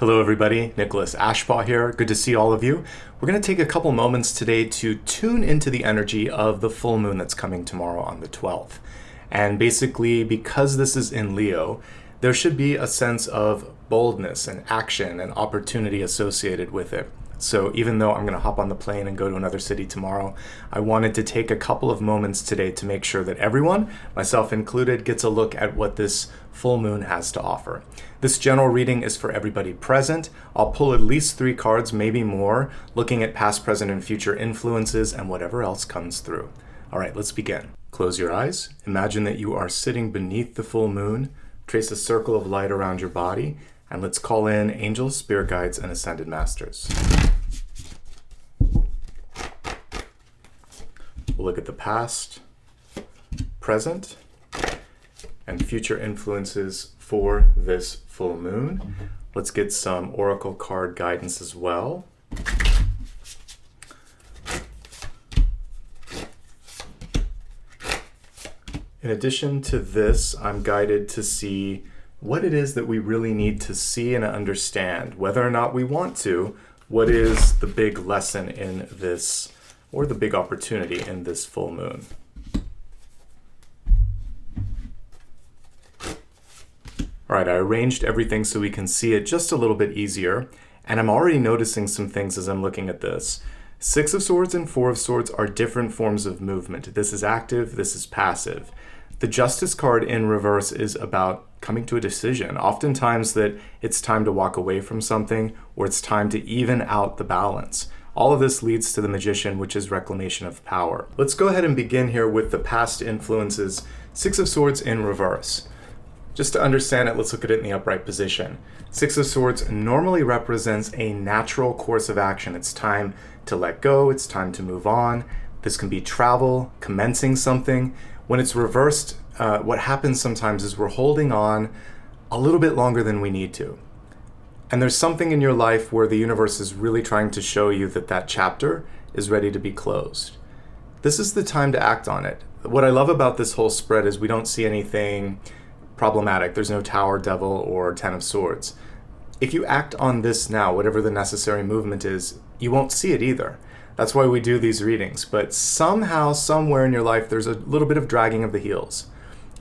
Hello everybody, Nicholas Ashbaugh here. Good to see all of you. We're going to take a couple moments today to tune into the energy of the full moon that's coming tomorrow on the 12th. And basically, because this is in Leo, there should be a sense of boldness and action and opportunity associated with it. So even though I'm going to hop on the plane and go to another city tomorrow, I wanted to take a couple of moments today to make sure that everyone, myself included, gets a look at what this full moon has to offer. This general reading is for everybody present. I'll pull at least 3 cards, maybe more, looking at past, present, and future influences and whatever else comes through. All right, let's begin. Close your eyes. Imagine that you are sitting beneath the full moon. Trace a circle of light around your body, and let's call in angels, spirit guides, and ascended masters. We'll look at the past, present, and future influences for this full moon. Let's get some oracle card guidance as well. In addition to this, I'm guided to see what it is that we really need to see and understand, whether or not we want to. What is the big lesson in this, or the big opportunity in this full moon? All right, I arranged everything so we can see it just a little bit easier, and I'm already noticing some things as I'm looking at this. 6 of Swords and 4 of Swords are different forms of movement. This is active, this is passive. The Justice card in reverse is about coming to a decision. Oftentimes that it's time to walk away from something, or it's time to even out the balance. All of this leads to the Magician, which is reclamation of power. Let's go ahead and begin here with the past influences. 6 of Swords in reverse. Just to understand it, let's look at it in the upright position. 6 of Swords normally represents a natural course of action. It's time to let go, it's time to move on. This can be travel, commencing something. When it's reversed, what happens sometimes is we're holding on a little bit longer than we need to. And there's something in your life where the universe is really trying to show you that that chapter is ready to be closed. This is the time to act on it. What I love about this whole spread is we don't see anything problematic. There's no Tower, Devil, or 10 of Swords. If you act on this now, whatever the necessary movement is, you won't see it either. That's why we do these readings. But somehow, somewhere in your life, there's a little bit of dragging of the heels.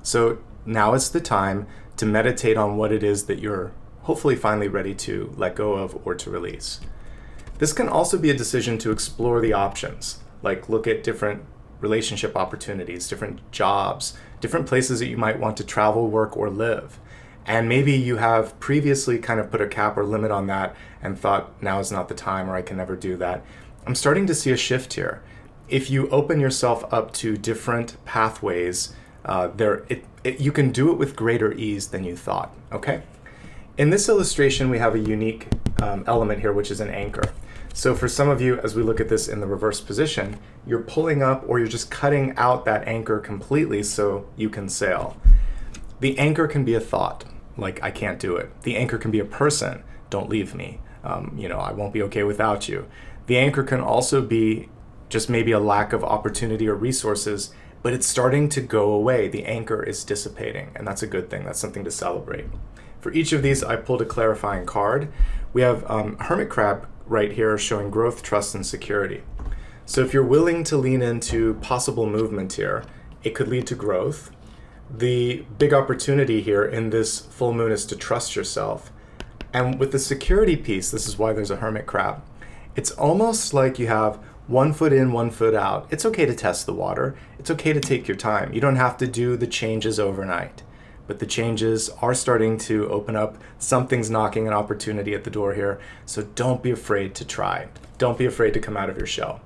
So now is the time to meditate on what it is that you're hopefully finally ready to let go of or to release. This can also be a decision to explore the options, like look at different relationship opportunities, different jobs, different places that you might want to travel, work, or live. And maybe you have previously kind of put a cap or limit on that and thought, now is not the time, or I can never do that. I'm starting to see a shift here. If you open yourself up to different pathways, you can do it with greater ease than you thought, okay? In this illustration, we have a unique element here, which is an anchor. So for some of you, as we look at this in the reverse position, you're pulling up or you're just cutting out that anchor completely so you can sail. The anchor can be a thought, like, I can't do it. The anchor can be a person, don't leave me. I won't be okay without you. The anchor can also be just maybe a lack of opportunity or resources, but it's starting to go away. The anchor is dissipating, and that's a good thing. That's something to celebrate. For each of these, I pulled a clarifying card. We have Hermit Crab right here showing growth, trust, and security. So if you're willing to lean into possible movement here, it could lead to growth. The big opportunity here in this full moon is to trust yourself. And with the security piece, this is why there's a Hermit Crab. It's almost like you have 1 foot in, 1 foot out. It's okay to test the water. It's okay to take your time. You don't have to do the changes overnight. But the changes are starting to open up. Something's knocking an opportunity at the door here. So don't be afraid to try. Don't be afraid to come out of your shell.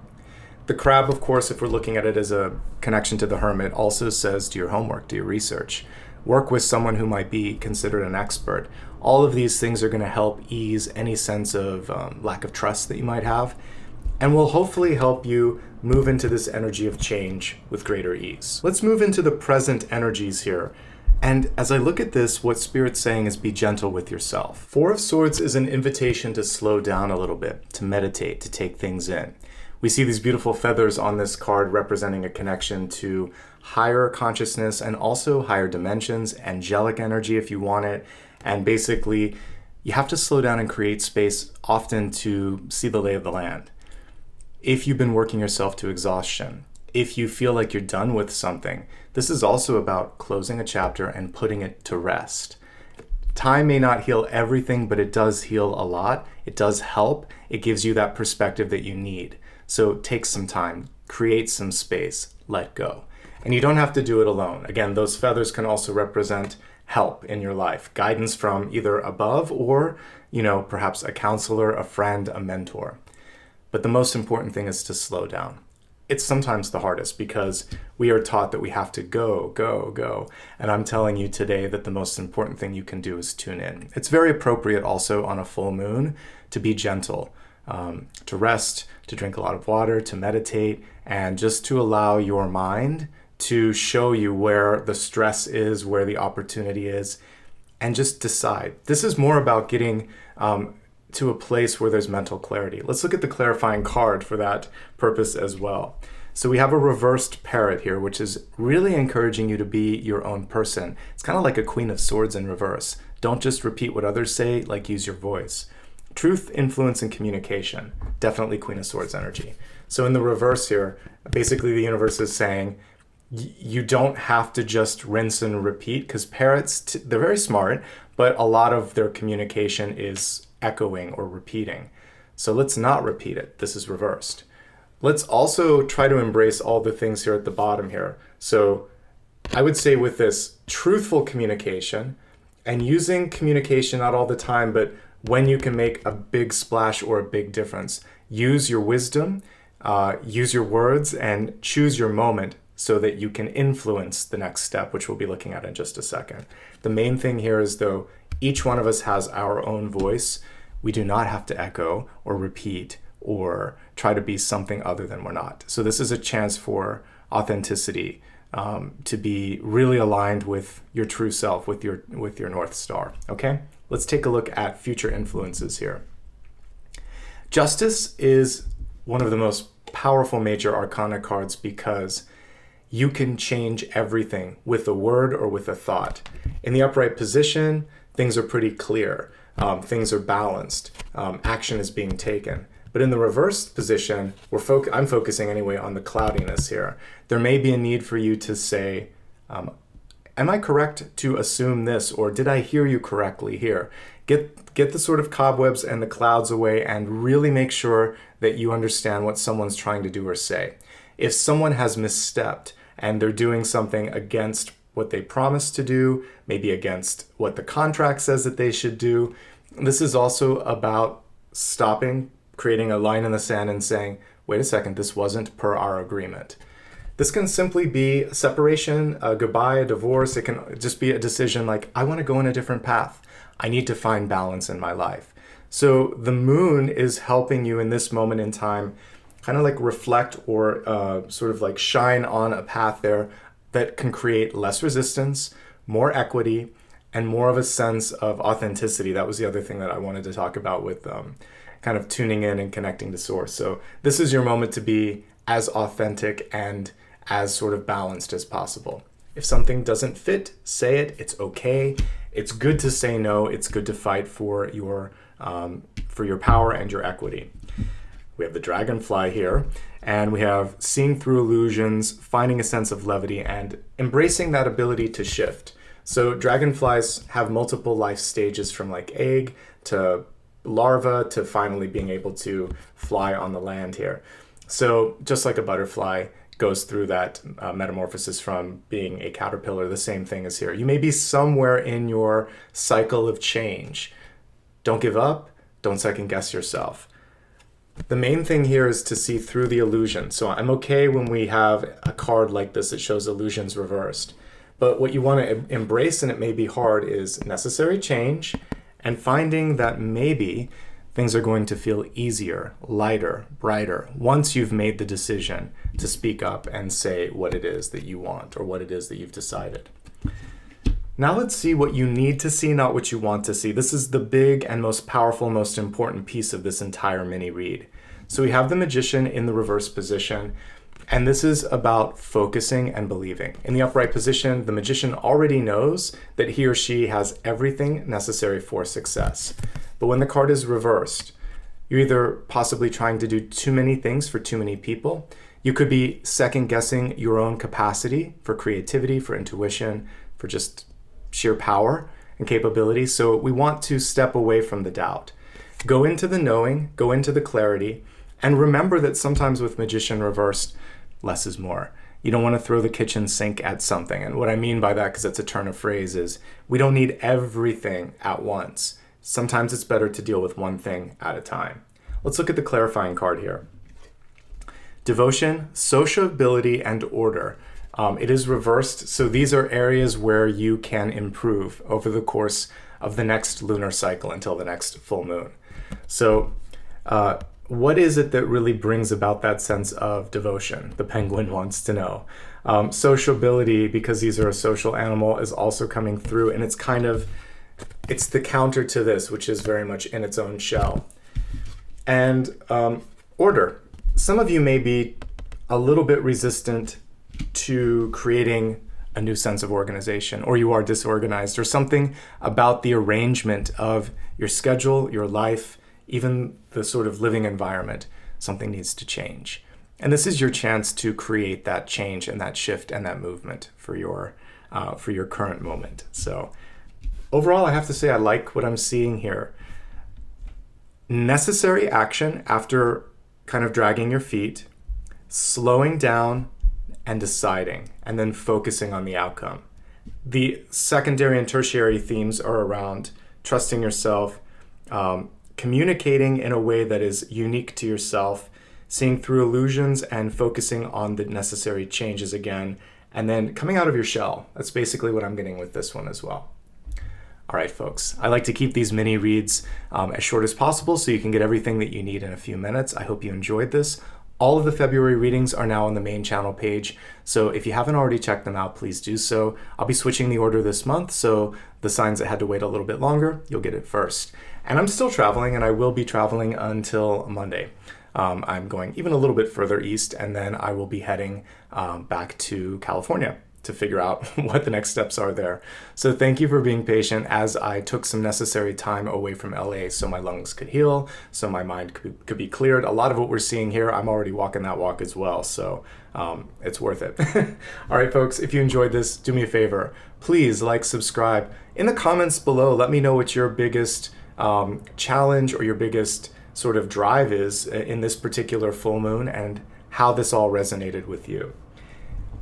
The crab, of course, if we're looking at it as a connection to the hermit, also says do your homework, do your research. Work with someone who might be considered an expert. All of these things are going to help ease any sense of lack of trust that you might have, and will hopefully help you move into this energy of change with greater ease. Let's move into the present energies here. And as I look at this, what Spirit's saying is be gentle with yourself. 4 of Swords is an invitation to slow down a little bit, to meditate, to take things in. We see these beautiful feathers on this card representing a connection to higher consciousness and also higher dimensions, angelic energy if you want it, and basically you have to slow down and create space often to see the lay of the land. If you've been working yourself to exhaustion, if you feel like you're done with something, this is also about closing a chapter and putting it to rest. Time may not heal everything, but it does heal a lot. It does help. It gives you that perspective that you need. So take some time, create some space, let go. And you don't have to do it alone. Again, those feathers can also represent help in your life, guidance from either above or, perhaps a counselor, a friend, a mentor. But the most important thing is to slow down. It's sometimes the hardest because we are taught that we have to go, go, go. And I'm telling you today that the most important thing you can do is tune in. It's very appropriate also on a full moon to be gentle, to rest, to drink a lot of water, to meditate, and just to allow your mind to show you where the stress is, where the opportunity is, and just decide. This is more about getting to a place where there's mental clarity. Let's look at the clarifying card for that purpose as well. So we have a reversed parrot here, which is really encouraging you to be your own person. It's kind of like a Queen of Swords in reverse. Don't just repeat what others say, like use your voice. Truth, influence, and communication. Definitely Queen of Swords energy. So in the reverse here, basically the universe is saying, you don't have to just rinse and repeat, because parrots, they're very smart, but a lot of their communication is echoing or repeating. So let's not repeat it. This is reversed. Let's also try to embrace all the things here at the bottom here. So I would say with this truthful communication and using communication not all the time, but when you can make a big splash or a big difference, use your wisdom, use your words, and choose your moment so that you can influence the next step, which we'll be looking at in just a second. The main thing here is, though, each one of us has our own voice. We do not have to echo or repeat or try to be something other than we're not. So this is a chance for authenticity, to be really aligned with your true self, with your North Star. Okay? Let's take a look at future influences here. Justice is one of the most powerful major arcana cards because you can change everything with a word or with a thought. In the upright position, things are pretty clear. Things are balanced. Action is being taken. But in the reversed position, I'm focusing anyway on the cloudiness here. There may be a need for you to say, am I correct to assume this, or did I hear you correctly here? Get the sort of cobwebs and the clouds away and really make sure that you understand what someone's trying to do or say. If someone has misstepped and they're doing something against what they promised to do, maybe against what the contract says that they should do, this is also about stopping, creating a line in the sand and saying, wait a second, this wasn't per our agreement. This can simply be a separation, a goodbye, a divorce. It can just be a decision like, I want to go in a different path. I need to find balance in my life. So the moon is helping you in this moment in time kind of like reflect or sort of like shine on a path there that can create less resistance, more equity, and more of a sense of authenticity. That was the other thing that I wanted to talk about with kind of tuning in and connecting to source. So this is your moment to be as authentic and as sort of balanced as possible. If something doesn't fit, say it. It's okay. It's good to say no. It's good to fight for your power and your equity. We have the dragonfly here, and we have seeing through illusions, finding a sense of levity, and embracing that ability to shift. So dragonflies have multiple life stages, from like egg to larva to finally being able to fly on the land here. So just like a butterfly goes through that metamorphosis from being a caterpillar, the same thing is here. You may be somewhere in your cycle of change. Don't give up. Don't second guess yourself. The main thing here is to see through the illusion. So I'm okay when we have a card like this that shows illusions reversed. But what you want to embrace, and it may be hard, is necessary change and finding that maybe things are going to feel easier, lighter, brighter once you've made the decision to speak up and say what it is that you want or what it is that you've decided. Now let's see what you need to see, not what you want to see. This is the big and most powerful, most important piece of this entire mini read. So we have the Magician in the reverse position. And this is about focusing and believing. In the upright position, the magician already knows that he or she has everything necessary for success. But when the card is reversed, you're either possibly trying to do too many things for too many people. You could be second guessing your own capacity for creativity, for intuition, for just sheer power and capability. So we want to step away from the doubt. Go into the knowing, go into the clarity, and remember that sometimes with magician reversed, less is more. You don't want to throw the kitchen sink at something. And what I mean by that, because it's a turn of phrase, is we don't need everything at once. Sometimes it's better to deal with one thing at a time. Let's look at the clarifying card here. Devotion, sociability, and order. It is reversed, so these are areas where you can improve over the course of the next lunar cycle until the next full moon. So what is it that really brings about that sense of devotion? The penguin wants to know. Sociability, because these are a social animal, is also coming through, and it's the counter to this, which is very much in its own shell. And order. Some of you may be a little bit resistant to creating a new sense of organization, or you are disorganized, or something about the arrangement of your schedule, your life, even the sort of living environment. Something needs to change. And this is your chance to create that change and that shift and that movement for your current moment. So overall, I have to say I like what I'm seeing here. Necessary action after kind of dragging your feet, slowing down and deciding, and then focusing on the outcome. The secondary and tertiary themes are around trusting yourself, communicating in a way that is unique to yourself, seeing through illusions and focusing on the necessary changes again, and then coming out of your shell. That's basically what I'm getting with this one as well. All right, folks, I like to keep these mini reads as short as possible so you can get everything that you need in a few minutes. I hope you enjoyed this. All of the February readings are now on the main channel page, so if you haven't already checked them out, please do so. I'll be switching the order this month, so the signs that had to wait a little bit longer, you'll get it first. And I'm still traveling, and I will be traveling until Monday. I'm going even a little bit further east, and then I will be heading back to California to figure out what the next steps are there. So thank you for being patient as I took some necessary time away from LA so my lungs could heal, so my mind could be cleared. A lot of what we're seeing here, I'm already walking that walk as well, so it's worth it. All right, folks, if you enjoyed this, do me a favor. Please like, subscribe. In the comments below, let me know what your biggest challenge or your biggest sort of drive is in this particular full moon and how this all resonated with you.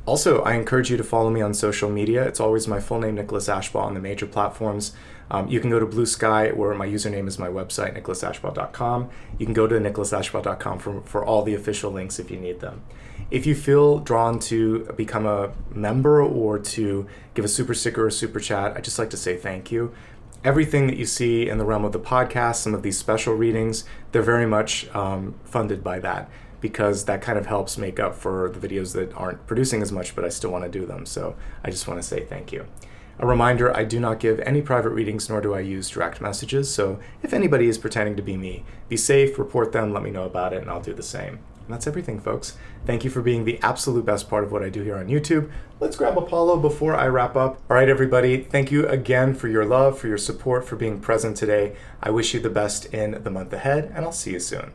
Also, I encourage you to follow me on social media. It's always my full name, Nicholas Ashbaugh, on the major platforms. You can go to Blue Sky, where my username is my website, nicholasashbaugh.com. You can go to nicholasashbaugh.com for all the official links if you need them. If you feel drawn to become a member or to give a super sticker or super chat, I'd just like to say thank you. Everything that you see in the realm of the podcast, some of these special readings, they're very much funded by that, because that kind of helps make up for the videos that aren't producing as much, but I still want to do them. So I just want to say thank you. A reminder, I do not give any private readings, nor do I use direct messages. So if anybody is pretending to be me, be safe, report them, let me know about it, and I'll do the same. And that's everything, folks. Thank you for being the absolute best part of what I do here on YouTube. Let's grab Apollo before I wrap up. All right, everybody, thank you again for your love, for your support, for being present today. I wish you the best in the month ahead, and I'll see you soon.